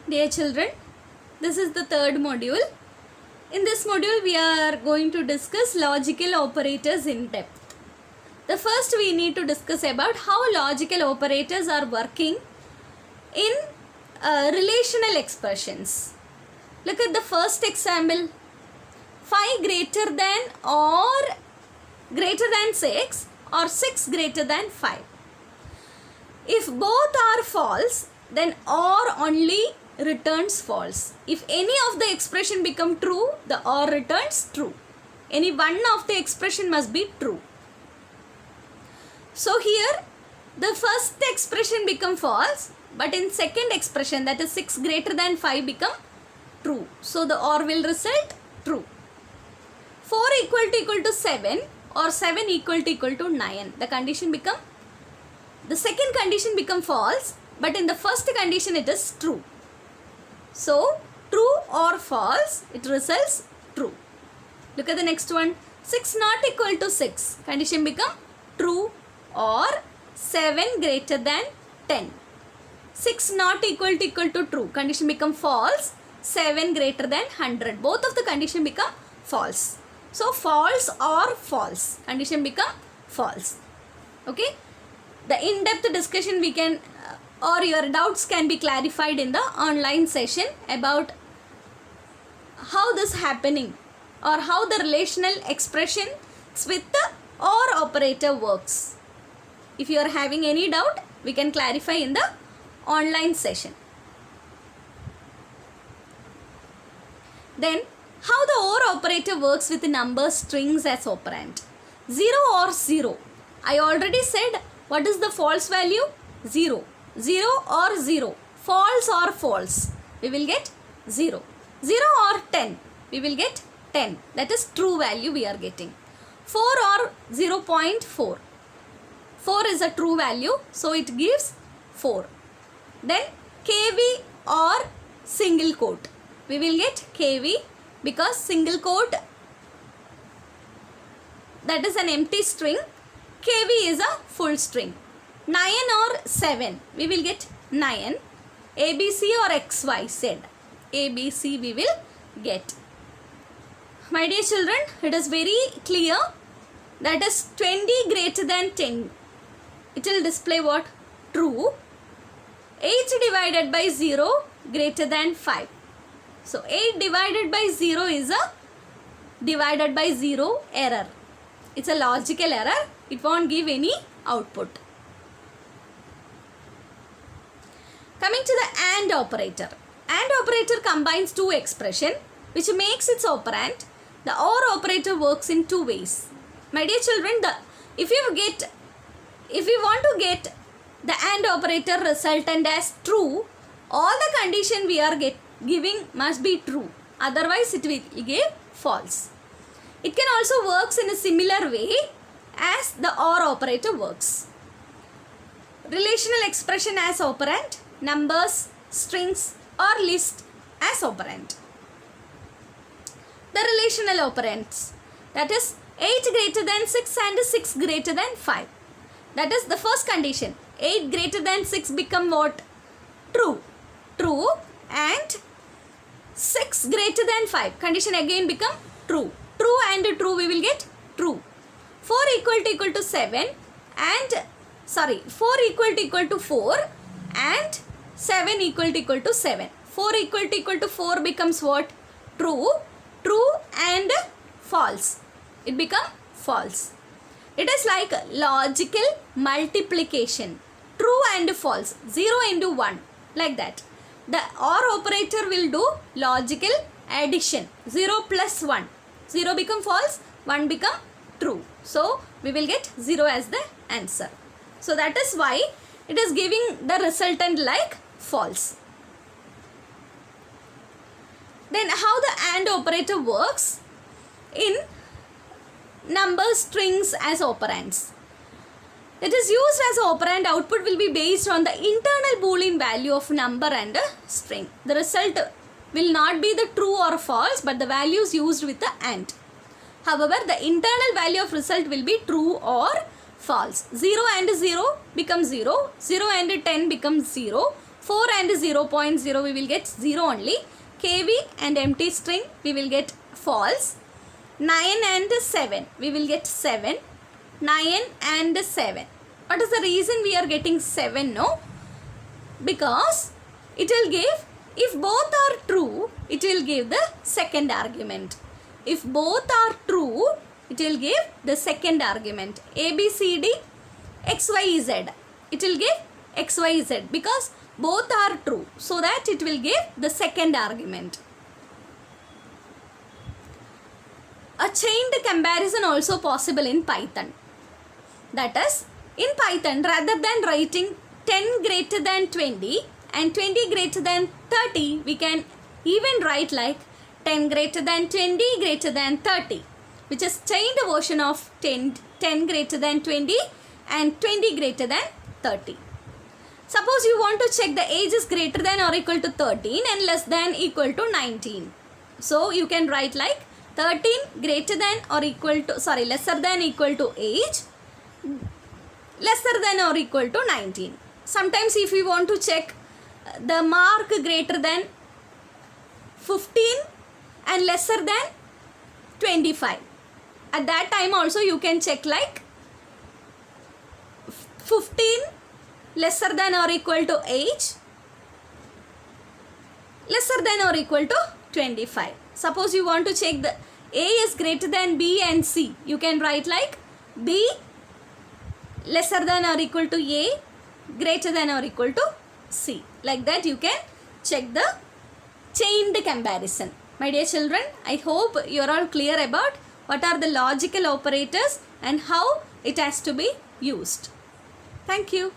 Dear children, this is the third module. In this module, we are going to discuss logical operators in depth. The first we need to discuss about how logical operators are working in relational expressions. Look at the first example. 5 greater than or greater than 6 or 6 greater than 5. If both are false, then OR only returns false. If any of the expression become true, the OR returns true. Any one of the expression must be true. So here the first expression become false, but in second expression, that is 6 greater than 5, become true. So the OR will result true. 4 equal to 7 or 7 equal to 9. The condition become, the second condition become false, but in the first condition it is true. So true or false, it results true. Look at the next one. 6 not equal to 6. Condition become true or 7 greater than 10. 6 not equal to true. Condition become false. 7 greater than 100. Both of the condition become false. So false or false. Condition become false. Okay. The in-depth discussion we can or your doubts can be clarified in the online session about how this happening or how the relational expression with the OR operator works. If you are having any doubt, we can clarify in the online session. Then how the OR operator works with the number strings as operand. 0 or 0. I already said what is the false value? 0. 0 or 0. False or false. We will get 0. 0 or 10. We will get 10. That is true value we are getting. 4 or 0.4. 4 is a true value. So it gives 4. Then KV or single quote. We will get KV because single quote, that is an empty string. KV is a full string. 9 or 7. We will get 9. ABC or XYZ. ABC we will get. My dear children, it is very clear. That is 20 greater than 10. It will display what? True. 8 divided by 0 greater than 5. So 8 divided by 0 is a divided by 0 error. It's a logical error. It won't give any output. Coming to the AND operator. AND operator combines two expressions which makes its operand. The OR operator works in two ways. My dear children, if we want to get the AND operator resultant as true, all the condition we are giving must be true. Otherwise it will give false. It can also works in a similar way as the OR operator works. Relational expression as operand, numbers, strings or list as operand. The relational operands, that is 8 greater than 6 and 6 greater than 5. That is the first condition. 8 greater than 6 become what? True. True. And 6 greater than 5. Condition again become true. True and true we will get true. 4 equal to 7 and 4 equal to 4 and 7 equal to 7. 4 equal to 4 becomes what? True. True and false. It become false. It is like logical multiplication. True and false. 0 into 1. Like that. The OR operator will do logical addition. 0 plus 1. 0 become false. 1 become true. So we will get 0 as the answer. So that is why it is giving the resultant like false. Then how the AND operator works in number strings as operands. It is used as operand. Output will be based on the internal boolean value of number and a string. The result will not be the true or false, but the values used with the AND. However, the internal value of result will be true or false. 0 and 0 becomes 0. 0 and 10 becomes 0. 4 and 0.0 we will get 0 only. KV and empty string we will get false. 9 and 7 we will get 7. 9 and 7. What is the reason we are getting 7? No, because it will give, if both are true, it will give the second argument. If both are true, it will give the second argument. A, B, C, D, X, Y, Z. It will give X, Y, Z because both are true. So that it will give the second argument. A chained comparison also possible in Python. That is, in Python, rather than writing 10 greater than 20 and 20 greater than 30, we can even write like 10 greater than 20 greater than 30, which is chained version of 10 greater than 20 and 20 greater than 30. Suppose you want to check the age is greater than or equal to 13 and less than equal to 19. So you can write like 13 greater than or equal to, lesser than equal to age, lesser than or equal to 19. Sometimes if you want to check the mark greater than 15 and lesser than 25. At that time also you can check like 15 lesser than or equal to age, lesser than or equal to 25. Suppose you want to check the A is greater than B and C. You can write like B lesser than or equal to A, greater than or equal to C. Like that you can check the chained comparison. My dear children, I hope you are all clear about what are the logical operators and how it has to be used. Thank you.